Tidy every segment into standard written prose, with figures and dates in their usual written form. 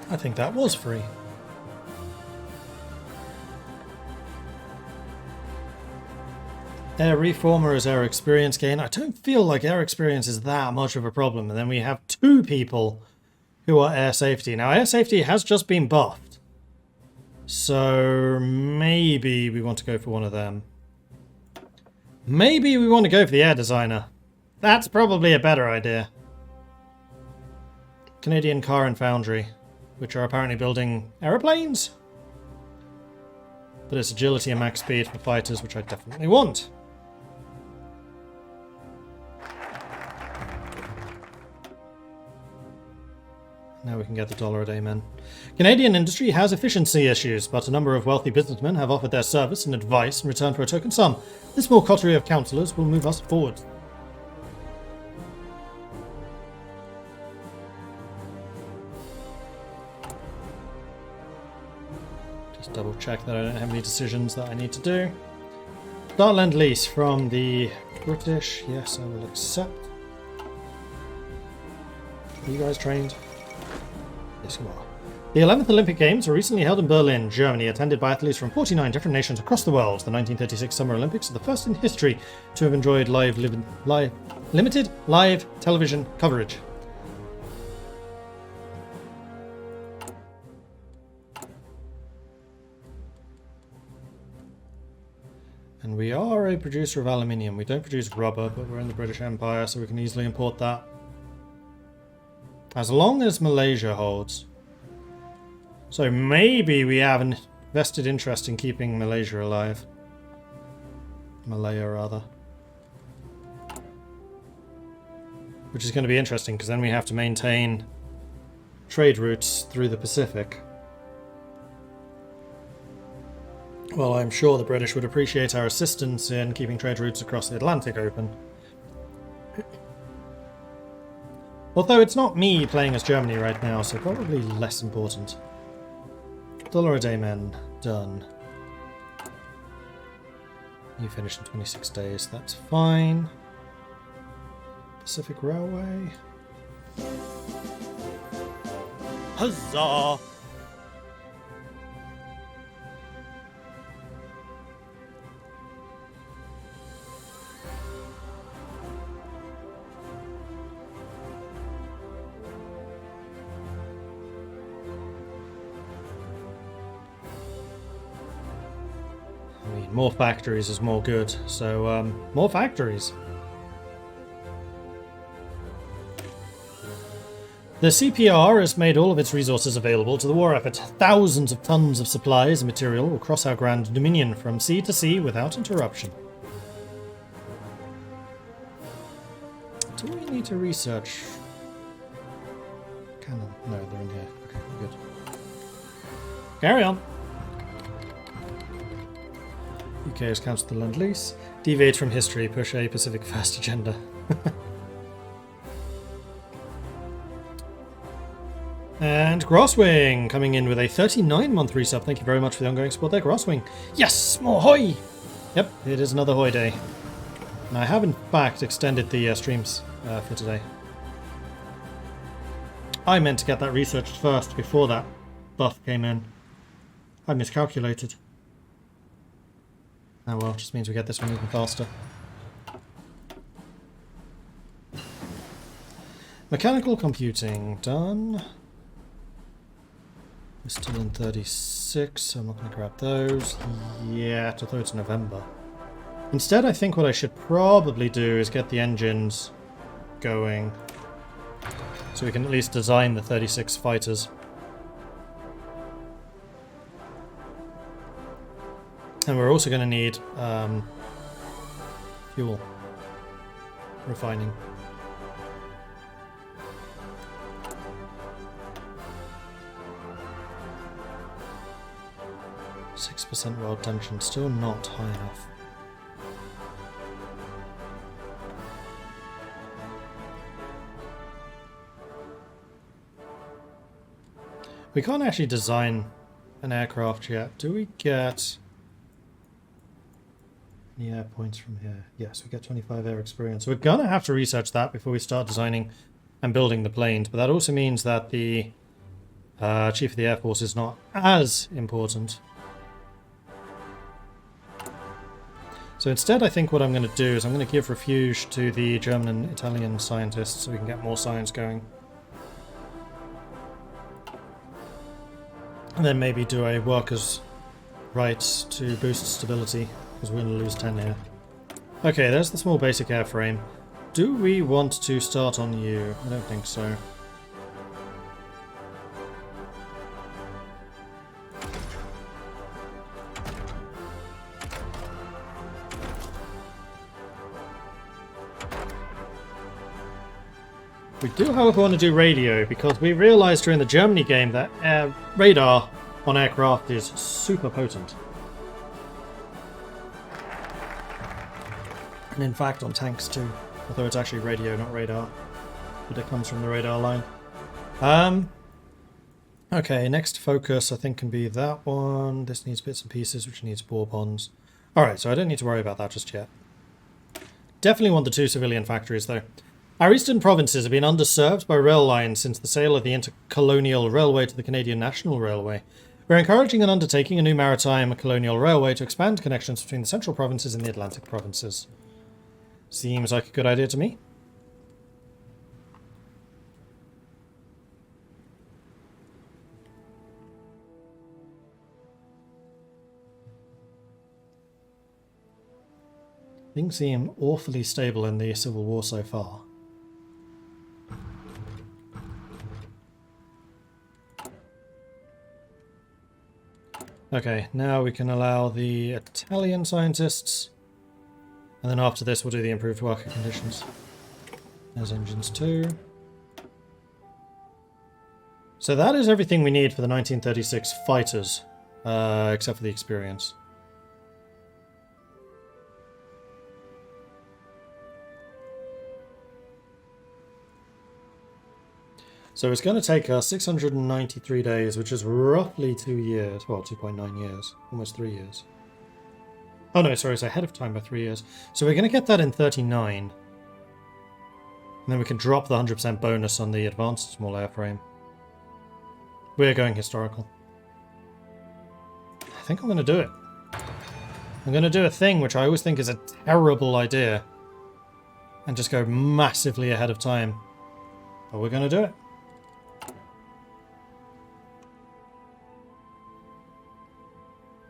I think that was free. Air reformer is air experience gain. I don't feel like air experience is that much of a problem. And then we have 2 people who are air safety. Now, air safety has just been buffed. So maybe we want to go for one of them. Maybe we want to go for the air designer. That's probably a better idea. Canadian Car and Foundry, which are apparently building aeroplanes. But it's agility and max speed for fighters, which I definitely want. Now we can get the $1 a day men. Canadian industry has efficiency issues, but a number of wealthy businessmen have offered their service and advice in return for a token sum. This small coterie of councillors will move us forward. Just double check that I don't have any decisions that I need to do. Start lend lease from the British. Yes, I will accept. Are you guys trained? Yes, you are. The 11th Olympic Games were recently held in Berlin, Germany, attended by athletes from 49 different nations across the world. The 1936 Summer Olympics are the first in history to have enjoyed limited live television coverage. And we are a producer of aluminium. We don't produce rubber, but we're in the British Empire, so we can easily import that. As long as Malaysia holds. So maybe we have an vested interest in keeping Malaysia alive. Malaya, rather. Which is going to be interesting, because then we have to maintain trade routes through the Pacific. Well, I'm sure the British would appreciate our assistance in keeping trade routes across the Atlantic open. Although it's not me playing as Germany right now, so probably less important. $1 a day men, done. You finish in 26 days, that's fine. Pacific Railway. Huzzah! More factories is more good, so more factories. The CPR has made all of its resources available to the war effort. Thousands of tons of supplies and material will cross our grand dominion from sea to sea without interruption. Do we need to research? Cannon? No, they're in here. Okay, good. Carry on. UK has cancelled the Lend-Lease. Deviate from history. Push a Pacific First agenda. And Grosswing coming in with a 39-month resub. Thank you very much for the ongoing support there, Grosswing. Yes! More Hoy! Yep, it is another Hoy day. And I have in fact extended the streams for today. I meant to get that researched first before that buff came in. I miscalculated. Oh well, just means we get this one even faster. Mechanical computing, done. We're still in 36, so I'm not going to grab those yet, although it's November. Instead, I think what I should probably do is get the engines going, so we can at least design the 36 fighters. And we're also going to need fuel refining. %, world tension, still not high enough. We can't actually design an aircraft yet. Do we get any air points from here? Yes, we get 25 air experience. So we're going to have to research that before we start designing and building the planes. But that also means that the Chief of the Air Force is not as important. So instead, I think what I'm going to do is I'm going to give refuge to the German and Italian scientists so we can get more science going. And then maybe do a workers' rights to boost stability, because we're going to lose 10 here. Okay, there's the small basic airframe. Do we want to start on you? I don't think so. We do, however, want to do radio, because we realised during the Germany game that radar on aircraft is super potent. And in fact on tanks too, although it's actually radio, not radar. But it comes from the radar line. Okay, next focus I think can be that one. This needs bits and pieces, which needs bore bonds. Alright, so I don't need to worry about that just yet. Definitely want the 2 civilian factories though. Our eastern provinces have been underserved by rail lines since the sale of the intercolonial railway to the Canadian National Railway. We're encouraging and undertaking a new maritime colonial railway to expand connections between the central provinces and the Atlantic provinces. Seems like a good idea to me. Things seem awfully stable in the Civil War so far. Okay, now we can allow the Italian scientists, and then after this we'll do the improved worker conditions. There's engines too. So that is everything we need for the 1936 fighters, except for the experience. So it's going to take us 693 days, which is roughly 2 years. Well, 2.9 years. Almost 3 years. Oh no, sorry, it's ahead of time by 3 years. So we're going to get that in 39. And then we can drop the 100% bonus on the advanced small airframe. We're going historical. I think I'm going to do it. I'm going to do a thing which I always think is a terrible idea. And just go massively ahead of time. But we're going to do it.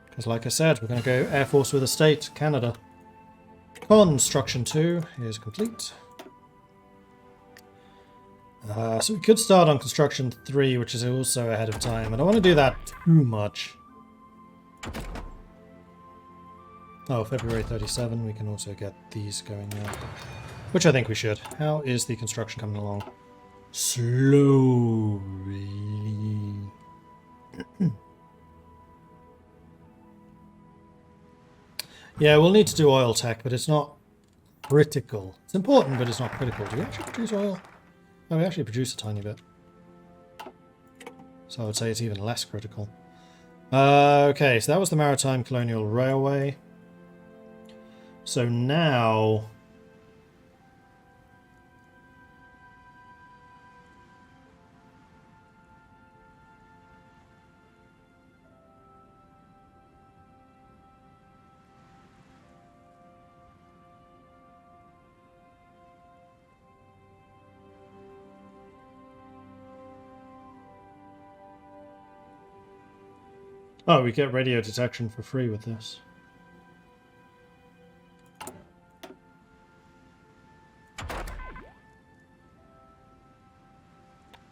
Because like I said, we're going to go Air Force with a state, Canada. Construction 2 is complete. So we could start on construction 3, which is also ahead of time. I don't want to do that too much. Oh, February 37, we can also get these going now. Which I think we should. How is the construction coming along? Slowly. Yeah, we'll need to do oil tech, but it's not critical. It's important, but it's not critical. Do we actually produce oil? No, we actually produce a tiny bit. So I would say it's even less critical. Okay, so that was the Maritime Colonial Railway. So now... Oh, we get radio detection for free with this.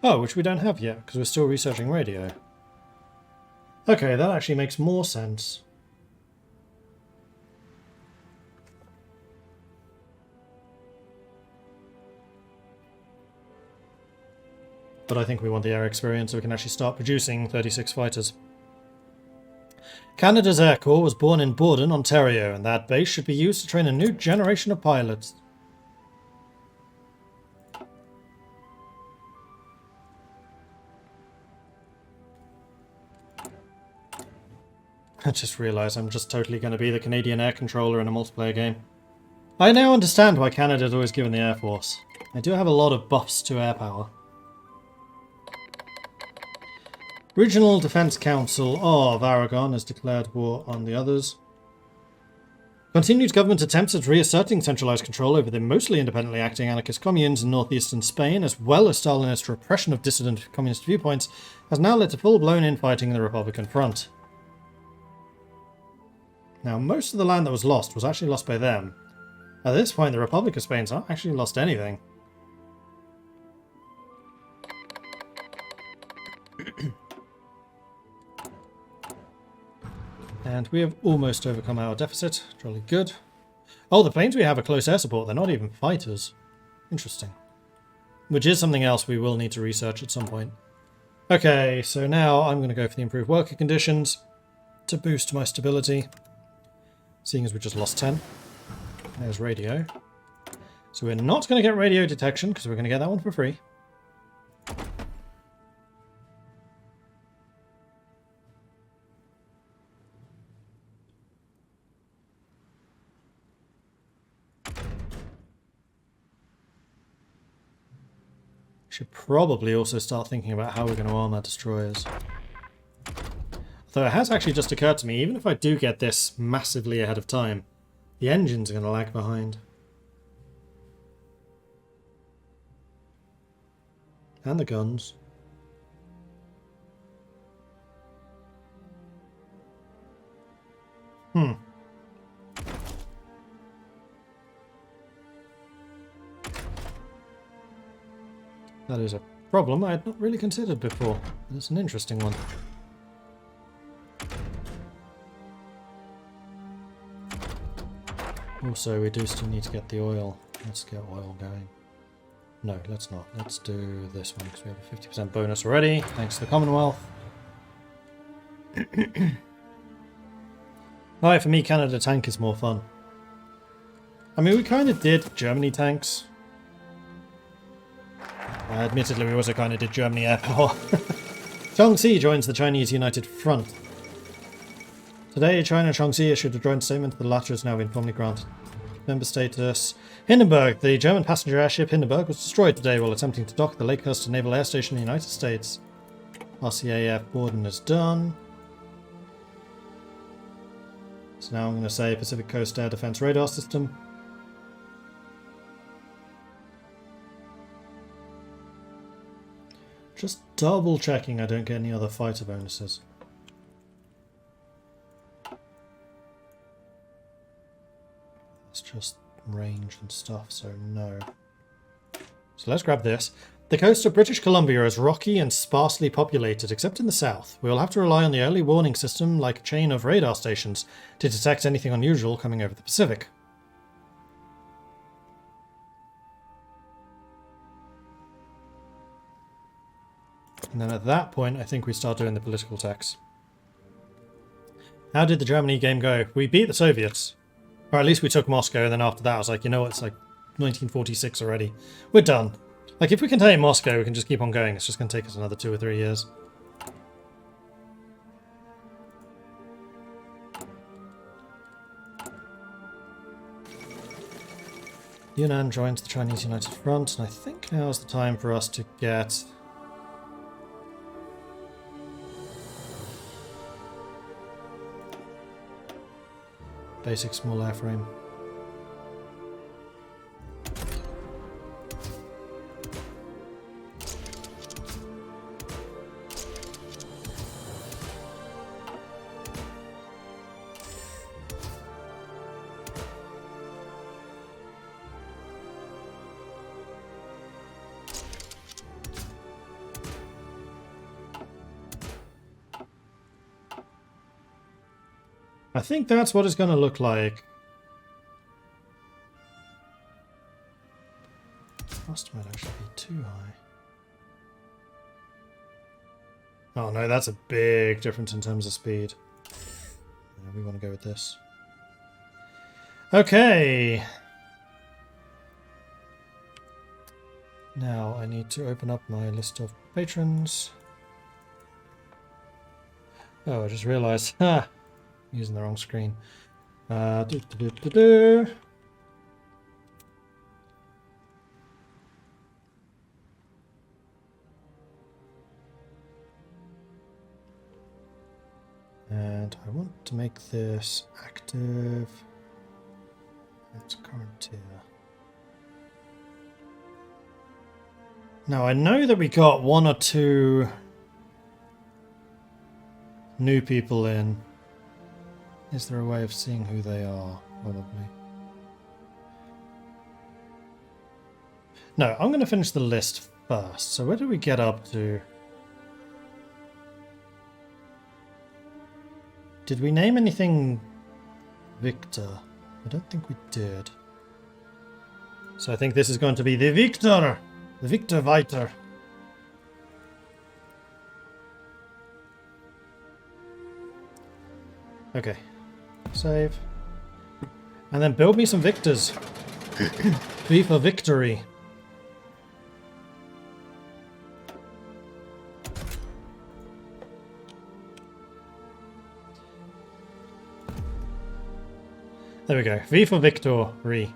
Oh, which we don't have yet, because we're still researching radio. Okay, that actually makes more sense. But I think we want the air experience so we can actually start producing 36 fighters. Canada's Air Corps was born in Borden, Ontario, and that base should be used to train a new generation of pilots. I just realised I'm just totally going to be the Canadian Air Controller in a multiplayer game. I now understand why Canada's always given the Air Force. They do have a lot of buffs to air power. Regional Defense Council of Aragon has declared war on the others. Continued government attempts at reasserting centralized control over the mostly independently acting anarchist communes in northeastern Spain, as well as Stalinist repression of dissident communist viewpoints, has now led to full-blown infighting in the Republican front. Now, most of the land that was actually lost by them. At this point, the Republic of Spain's not actually lost anything. And we have almost overcome our deficit. Jolly good. Oh, the planes we have are close air support. They're not even fighters. Interesting. Which is something else we will need to research at some point. Okay, so now I'm going to go for the improved worker conditions to boost my stability. Seeing as we just lost 10. There's radio. So we're not going to get radio detection because we're going to get that one for free. Should probably also start thinking about how we're going to arm our destroyers. Though it has actually just occurred to me, even if I do get this massively ahead of time, the engines are going to lag behind. And the guns. That is a problem I had not really considered before. It's an interesting one. Also, we do still need to get the oil. Let's get oil going. No, let's not. Let's do this one because we have a 50% bonus already, thanks to the Commonwealth. Alright, for me, Canada tank is more fun. I mean, we kind of did Germany tanks. Admittedly, we also kind of did Germany air power. Shaanxi joins the Chinese United Front. Today, China and Shaanxi issued a joint statement. The latter has now been formally granted member status. Hindenburg. The German passenger airship Hindenburg was destroyed today while attempting to dock at the Lakehurst Naval Air Station in the United States. RCAF Borden is done. So now I'm going to say Pacific Coast Air Defense Radar System. Just double checking I don't get any other fighter bonuses. It's just range and stuff, so no. So let's grab this. The coast of British Columbia is rocky and sparsely populated, except in the south. We will have to rely on the early warning system, like a chain of radar stations, to detect anything unusual coming over the Pacific. And then at that point, I think we start doing the political tax. How did the Germany game go? We beat the Soviets. Or at least we took Moscow, and then after that I was like, you know what, it's like 1946 already. We're done. Like, if we can take Moscow, we can just keep on going. It's just going to take us another 2 or 3 years. Yunnan joins the Chinese United Front, and I think now is the time for us to get... basic small airframe. I think that's what it's going to look like. Cost might actually be too high. Oh no, that's a big difference in terms of speed. Yeah, we want to go with this. Okay. Now I need to open up my list of patrons. Oh, I just realized. Ha! Using the wrong screen. And I want to make this active. That's current tier. Now I know that we got 1 or 2 new people in. Is there a way of seeing who they are? Probably. No, I'm going to finish the list first. So where did we get up to? Did we name anything Victor? I don't think we did. So I think this is going to be the Victor! The Victor Viter. Okay. Save. And then build me some Victors. V for victory. There we go. V for victory.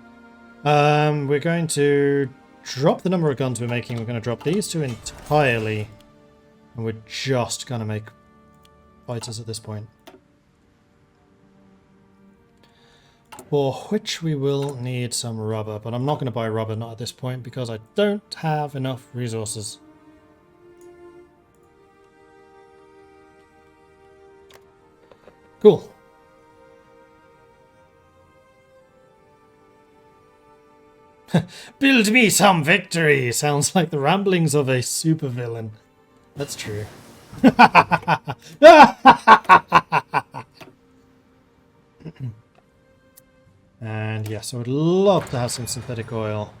We're going to drop the number of guns we're making. We're going to drop these 2 entirely. And we're just going to make fighters at this point. For which we will need some rubber. But I'm not going to buy rubber, not at this point, because I don't have enough resources. Cool. Build me some victory! Sounds like the ramblings of a supervillain. That's true. And yes, I would love to have some synthetic oil.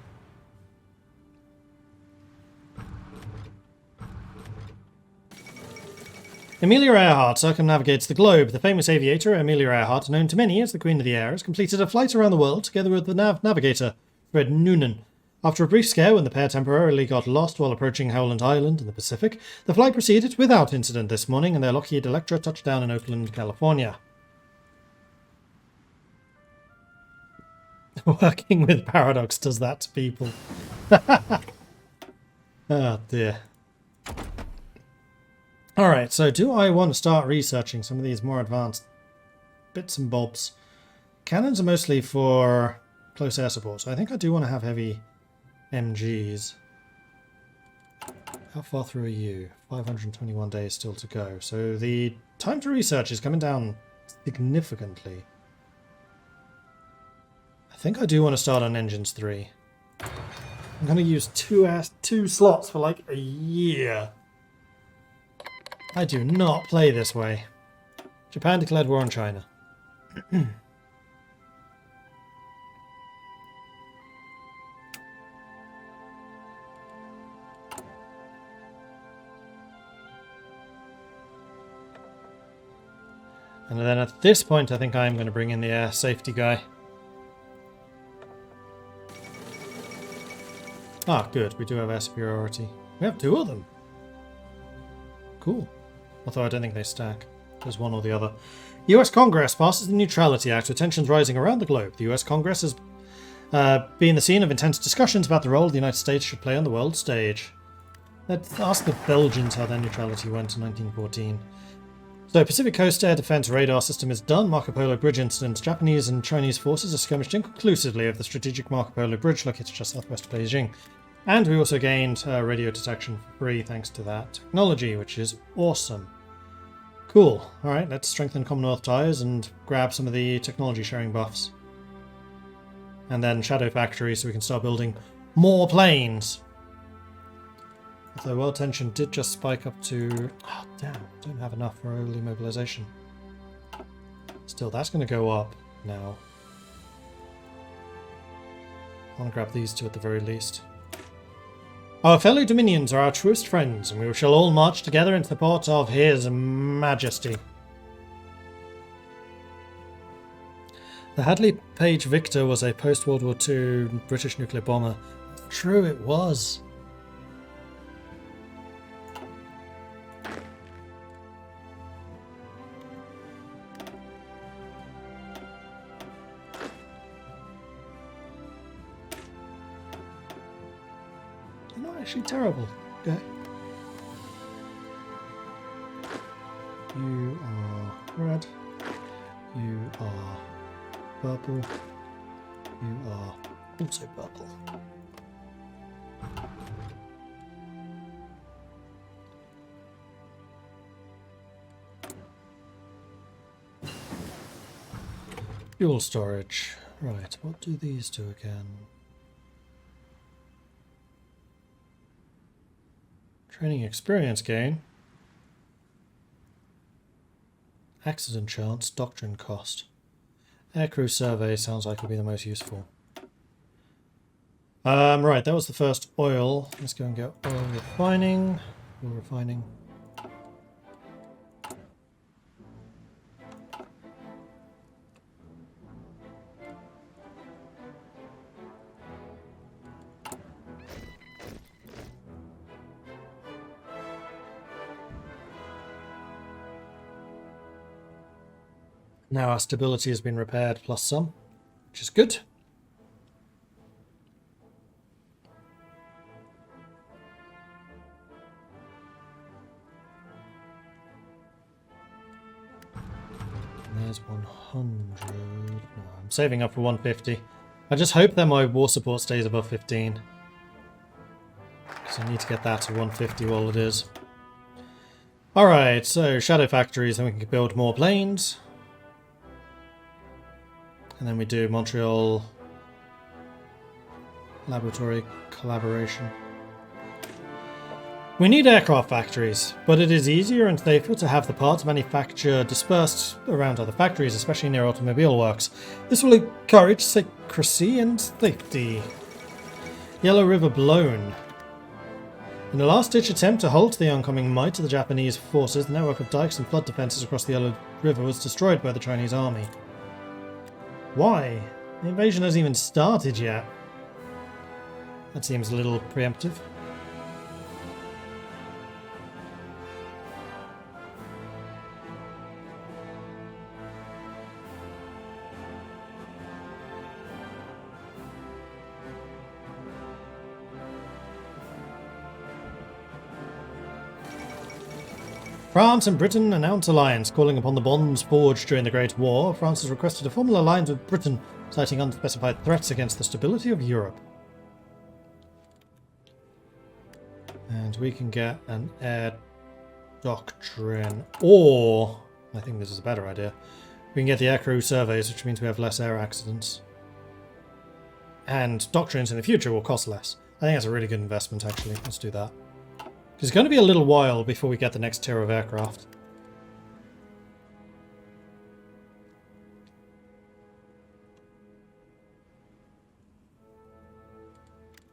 Amelia Earhart circumnavigates the globe. The famous aviator Amelia Earhart, known to many as the Queen of the Air, has completed a flight around the world together with the navigator Fred Noonan. After a brief scare when the pair temporarily got lost while approaching Howland Island in the Pacific, the flight proceeded without incident this morning and their Lockheed Electra touched down in Oakland, California. Working with Paradox does that to people. Oh dear. Alright, so do I want to start researching some of these more advanced bits and bobs? Cannons are mostly for close air support, so I think I do want to have heavy MGs. How far through are you? 521 days still to go. So the time to research is coming down significantly. I think I do want to start on Engines 3. I'm going to use two slots for like a year. I do not play this way. Japan declared war on China. And then at this point, I think I'm going to bring in the air safety guy. Ah, good. We do have air superiority. We have 2 of them. Cool. Although I don't think they stack. There's one or the other. The US Congress passes the Neutrality Act with tensions rising around the globe. The US Congress has been the scene of intense discussions about the role the United States should play on the world stage. Let's ask the Belgians how their neutrality went in 1914. So, Pacific Coast Air Defense Radar System is done. Marco Polo Bridge incident. Japanese and Chinese forces are skirmished inconclusively over the strategic Marco Polo Bridge located just southwest of Beijing. And we also gained radio detection for free thanks to that technology, which is awesome. Cool. Alright, let's strengthen Commonwealth ties and grab some of the technology sharing buffs. And then Shadow Factory so we can start building more planes. Although world tension did just spike up to... Oh, damn. Don't have enough for early mobilization. Still, that's going to go up now. I want to grab these 2 at the very least. Our fellow Dominions are our truest friends, and we shall all march together into the port of His Majesty. The Hadley Page Victor was a post-World War II British nuclear bomber. True, it was. Not actually terrible. Okay. You are red. You are purple. You are also purple. Fuel storage. Right, what do these do again? Training experience gain. Accident chance, doctrine cost. Aircrew survey sounds like it'll be the most useful. Right, that was the first oil. Let's go and get oil refining. Oil refining. Now our stability has been repaired plus some, which is good. And there's 100. No, I'm saving up for 150. I just hope that my war support stays above 15. Because I need to get that to 150 while it is. Alright, so shadow factories, then we can build more planes. And then we do Montreal laboratory collaboration. We need aircraft factories, but it is easier and safer to have the parts manufacture dispersed around other factories, especially near automobile works. This will encourage secrecy and safety. Yellow River blown. In a last-ditch attempt to halt the oncoming might of the Japanese forces, the network of dikes and flood defences across the Yellow River was destroyed by the Chinese army. Why? The invasion hasn't even started yet. That seems a little preemptive. France and Britain announce alliance, calling upon the bonds forged during the Great War. France has requested a formal alliance with Britain, citing unspecified threats against the stability of Europe. And we can get an air doctrine, or, I think this is a better idea, we can get the aircrew surveys, which means we have less air accidents. And doctrines in the future will cost less. I think that's a really good investment, actually. Let's do that. It's going to be a little while before we get the next tier of aircraft.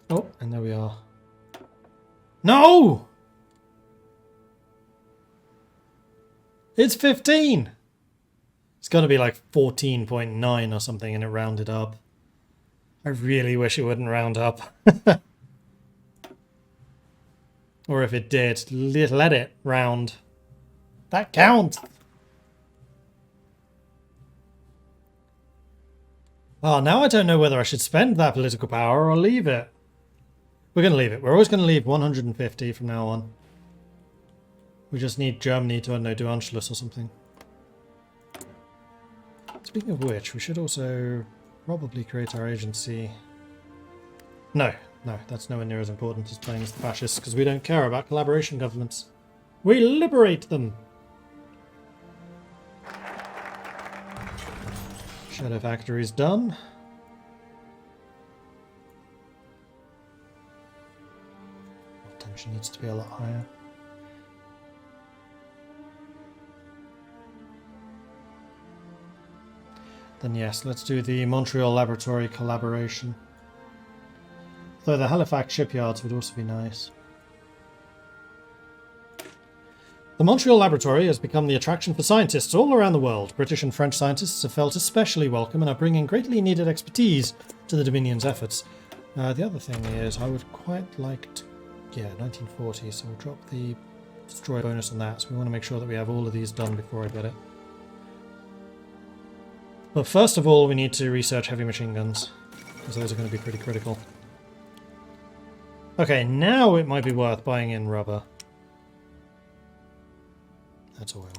Oh, and there we are. No! It's 15! It's got to be like 14.9 or something and it rounded up. I really wish it wouldn't round up. Or if it did, let it round. That counts! Oh, now I don't know whether I should spend that political power or leave it. We're going to leave it. We're always going to leave 150 from now on. We just need Germany to, I don't know, do Anschluss or something. Speaking of which, we should also probably create our agency. No, that's nowhere near as important as playing as the fascists, because we don't care about collaboration governments. We liberate them! Shadow factory's done. Tension needs to be a lot higher. Then yes, let's do the Montreal laboratory collaboration. Though the Halifax shipyards would also be nice. The Montreal Laboratory has become the attraction for scientists all around the world. British and French scientists have felt especially welcome and are bringing greatly needed expertise to the Dominion's efforts. The other thing is, I would quite like to... Yeah, 1940, so we'll drop the destroy bonus on that. So we want to make sure that we have all of these done before I get it. But first of all, we need to research heavy machine guns, because those are going to be pretty critical. Okay, now it might be worth buying in rubber. That's oil.